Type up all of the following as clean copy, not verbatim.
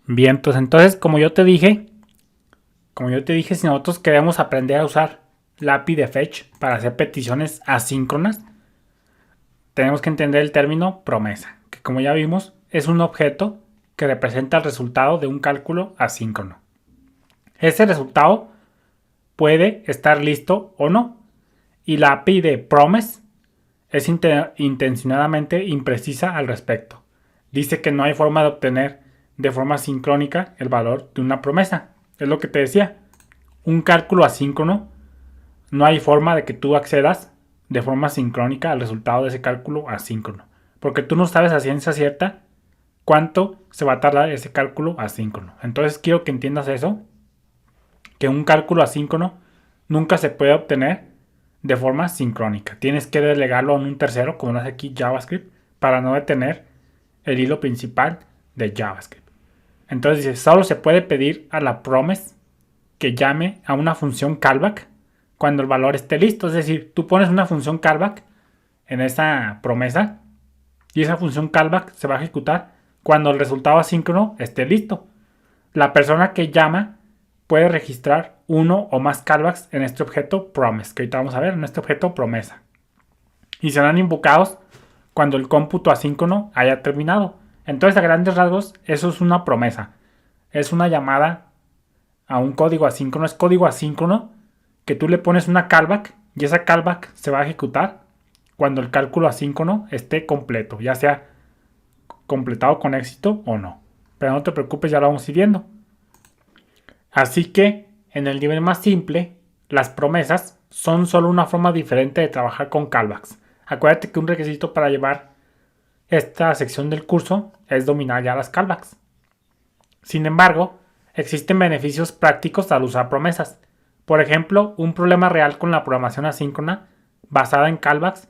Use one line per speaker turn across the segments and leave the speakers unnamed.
Bien, pues entonces, como yo te dije, si nosotros queremos aprender a usar la API de Fetch para hacer peticiones asíncronas, tenemos que entender el término promesa, que como ya vimos, es un objeto que representa el resultado de un cálculo asíncrono. Ese resultado puede estar listo o no, y la API de promise es intencionadamente imprecisa al respecto. Dice que no hay forma de obtener de forma sincrónica el valor de una promesa. Es lo que te decía. Un cálculo asíncrono, no hay forma de que tú accedas de forma sincrónica al resultado de ese cálculo asíncrono. Porque tú no sabes a ciencia cierta cuánto se va a tardar ese cálculo asíncrono. Entonces quiero que entiendas eso, que un cálculo asíncrono nunca se puede obtener de forma sincrónica. Tienes que delegarlo a un tercero, como lo hace aquí JavaScript, para no detener el hilo principal de JavaScript. Entonces dice, solo se puede pedir a la promise que llame a una función callback cuando el valor esté listo. Es decir, tú pones una función callback en esa promesa y esa función callback se va a ejecutar cuando el resultado asíncrono esté listo. La persona que llama puede registrar uno o más callbacks en este objeto promise, que ahorita vamos a ver, en este objeto promesa. Y serán invocados cuando el cómputo asíncrono haya terminado. Entonces, a grandes rasgos, eso es una promesa. Es una llamada a un código asíncrono. Es código asíncrono que tú le pones una callback y esa callback se va a ejecutar cuando el cálculo asíncrono esté completo, ya sea completado con éxito o no. Pero no te preocupes, ya lo vamos a ir viendo. Así que, en el nivel más simple, las promesas son solo una forma diferente de trabajar con callbacks. Acuérdate que un requisito para llevar esta sección del curso es dominar ya las callbacks. Sin embargo, existen beneficios prácticos al usar promesas. Por ejemplo, un problema real con la programación asíncrona basada en callbacks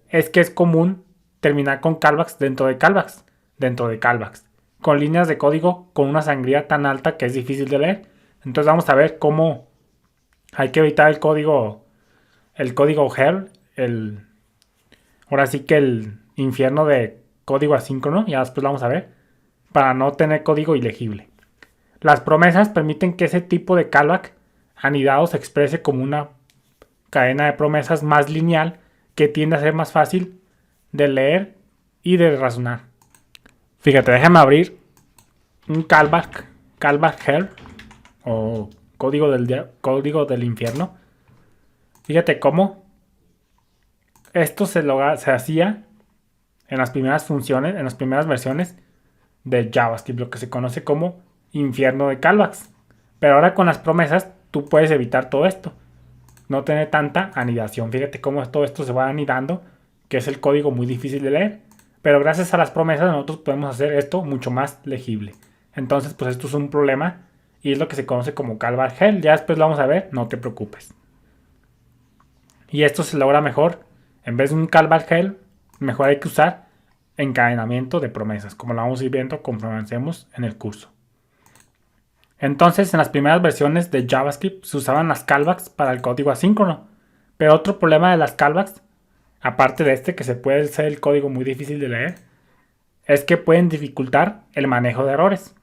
es que es común terminar con callbacks, con líneas de código con una sangría tan alta que es difícil de leer. Entonces vamos a ver cómo hay que evitar el código hell, ahora sí que el infierno de código asíncrono, ya después lo vamos a ver, para no tener código ilegible. Las promesas permiten que ese tipo de callback anidado se exprese como una cadena de promesas más lineal que tiende a ser más fácil de leer y de razonar. Fíjate, déjame abrir un callback hell o código del infierno. Fíjate cómo esto se hacía en las primeras funciones, en las primeras versiones de JavaScript, lo que se conoce como infierno de callbacks. Pero ahora con las promesas tú puedes evitar todo esto, no tener tanta anidación. Fíjate cómo todo esto se va anidando, que es el código muy difícil de leer. Pero gracias a las promesas nosotros podemos hacer esto mucho más legible. Entonces, pues esto es un problema y es lo que se conoce como callback hell. Ya después lo vamos a ver, no te preocupes. Y esto se logra mejor. En vez de un callback hell, mejor hay que usar encadenamiento de promesas, como lo vamos a ir viendo conforme avancemos en el curso. Entonces, en las primeras versiones de JavaScript se usaban las callbacks para el código asíncrono. Pero otro problema de las callbacks, aparte de este que se puede ser el código muy difícil de leer, es que pueden dificultar el manejo de errores.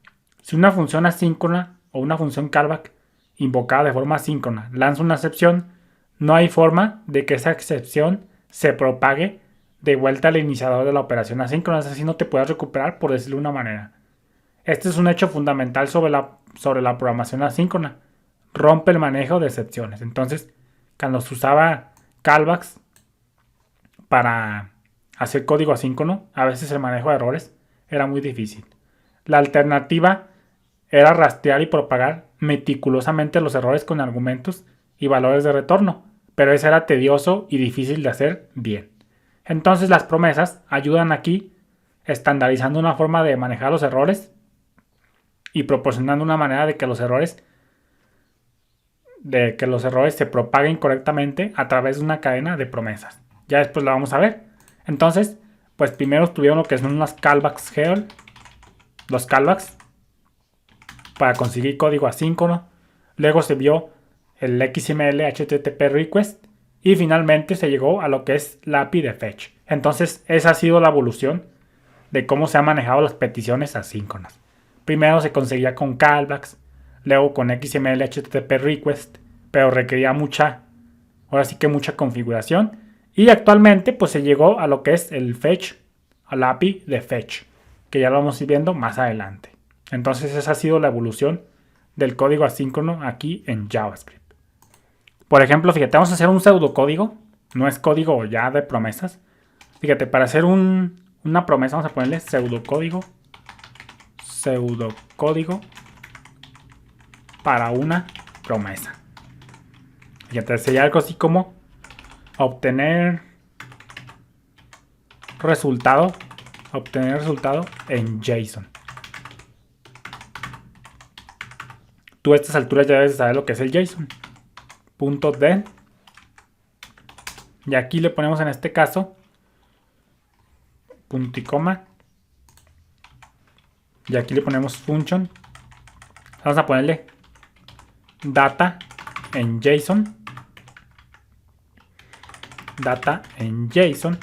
Si una función asíncrona o una función callback invocada de forma asíncrona lanza una excepción, no hay forma de que esa excepción se propague de vuelta al iniciador de la operación asíncrona, así no te puedes recuperar, por decirlo de una manera. Este es un hecho fundamental sobre la programación asíncrona. Rompe el manejo de excepciones. Entonces, cuando se usaba callbacks para hacer código asíncrono, a veces el manejo de errores era muy difícil. La alternativa era rastrear y propagar meticulosamente los errores con argumentos y valores de retorno, pero eso era tedioso y difícil de hacer bien. Entonces las promesas ayudan aquí, estandarizando una forma de manejar los errores y proporcionando una manera de que los errores se propaguen correctamente a través de una cadena de promesas. Ya después la vamos a ver. Entonces, pues primero tuvieron lo que son las callbacks hell, los callbacks para conseguir código asíncrono. Luego se vio el XML HTTP request y finalmente se llegó a lo que es la API de fetch. Entonces, esa ha sido la evolución de cómo se han manejado las peticiones asíncronas. Primero se conseguía con callbacks, luego con XML HTTP request, pero requería ahora sí que mucha configuración. Y actualmente pues se llegó a lo que es el fetch, al API de fetch, que ya lo vamos a ir viendo más adelante. Entonces esa ha sido la evolución del código asíncrono aquí en JavaScript. Por ejemplo, fíjate, vamos a hacer un pseudocódigo, no es código ya de promesas. Fíjate, para hacer una promesa vamos a ponerle pseudocódigo para una promesa. Fíjate, sería algo así como obtener resultado en JSON. Tú a estas alturas ya debes saber lo que es el JSON. .den. Y aquí le ponemos en este caso punto y coma. Y aquí le ponemos function. Vamos a ponerle data en JSON. Data en JSON.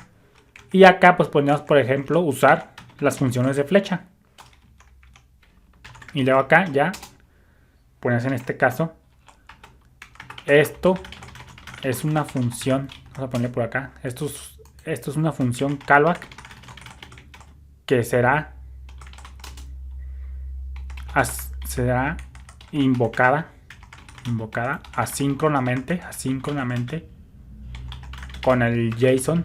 Y acá pues ponemos, por ejemplo, usar las funciones de flecha. Y luego acá ya pones en este caso, esto es una función, vamos a ponerle por acá, esto es una función callback que será invocada asíncronamente con el JSON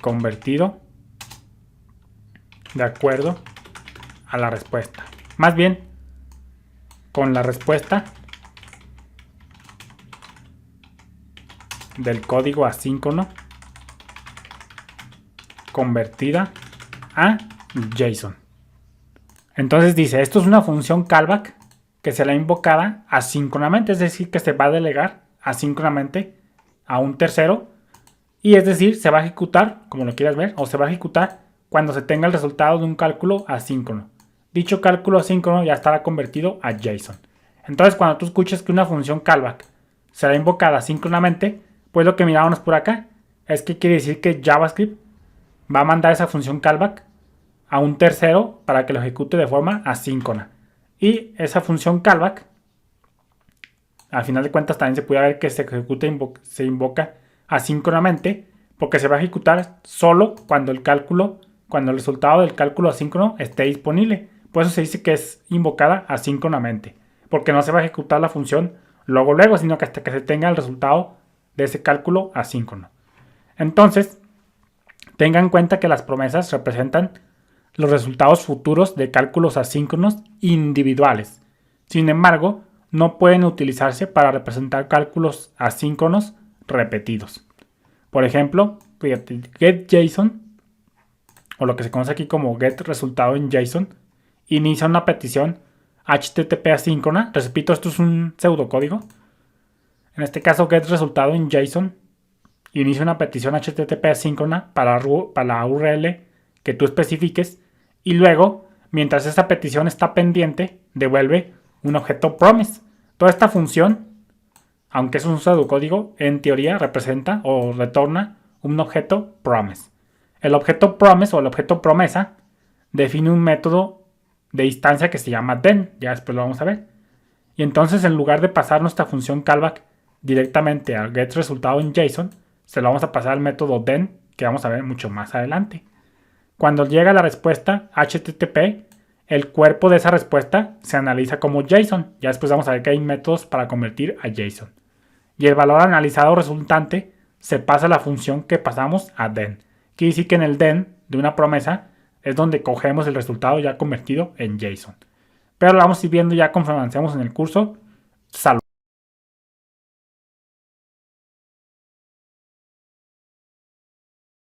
convertido de acuerdo a la respuesta. Más bien, con la respuesta del código asíncrono convertida a JSON. Entonces dice, esto es una función callback que será invocada asíncronamente, es decir, que se va a delegar asíncronamente a un tercero, y es decir, se va a ejecutar, como lo quieras ver, o se va a ejecutar cuando se tenga el resultado de un cálculo asíncrono. Dicho cálculo asíncrono ya estará convertido a JSON. Entonces, cuando tú escuches que una función callback será invocada asíncronamente, pues lo que mirábamos por acá es que quiere decir que JavaScript va a mandar esa función callback a un tercero para que lo ejecute de forma asíncrona. Y esa función callback, al final de cuentas también se puede ver que se invoca asíncronamente, porque se va a ejecutar solo cuando el resultado del cálculo asíncrono esté disponible. Por eso se dice que es invocada asíncronamente, porque no se va a ejecutar la función luego, sino que hasta que se tenga el resultado de ese cálculo asíncrono. Entonces, tengan en cuenta que las promesas representan los resultados futuros de cálculos asíncronos individuales. Sin embargo, no pueden utilizarse para representar cálculos asíncronos repetidos. Por ejemplo, getJSON, o lo que se conoce aquí como getResultado en JSON, inicia una petición HTTP asíncrona. Repito, esto es un pseudocódigo. En este caso, getResultado en JSON inicia una petición HTTP asíncrona para la URL que tú especifiques, y luego, mientras esa petición está pendiente, devuelve un objeto promise. Toda esta función, aunque es un pseudocódigo, en teoría representa o retorna un objeto promise. El objeto promise o el objeto promesa define un método de instancia que se llama then, ya después lo vamos a ver. Y entonces, en lugar de pasar nuestra función callback directamente al getResultado en JSON, se lo vamos a pasar al método then, que vamos a ver mucho más adelante. Cuando llega la respuesta HTTP, el cuerpo de esa respuesta se analiza como JSON. Ya después vamos a ver que hay métodos para convertir a JSON. Y el valor analizado resultante se pasa a la función que pasamos a then. Quiere decir que en el then de una promesa es donde cogemos el resultado ya convertido en JSON. Pero lo vamos a ir viendo ya conforme avancemos en el curso. Salud.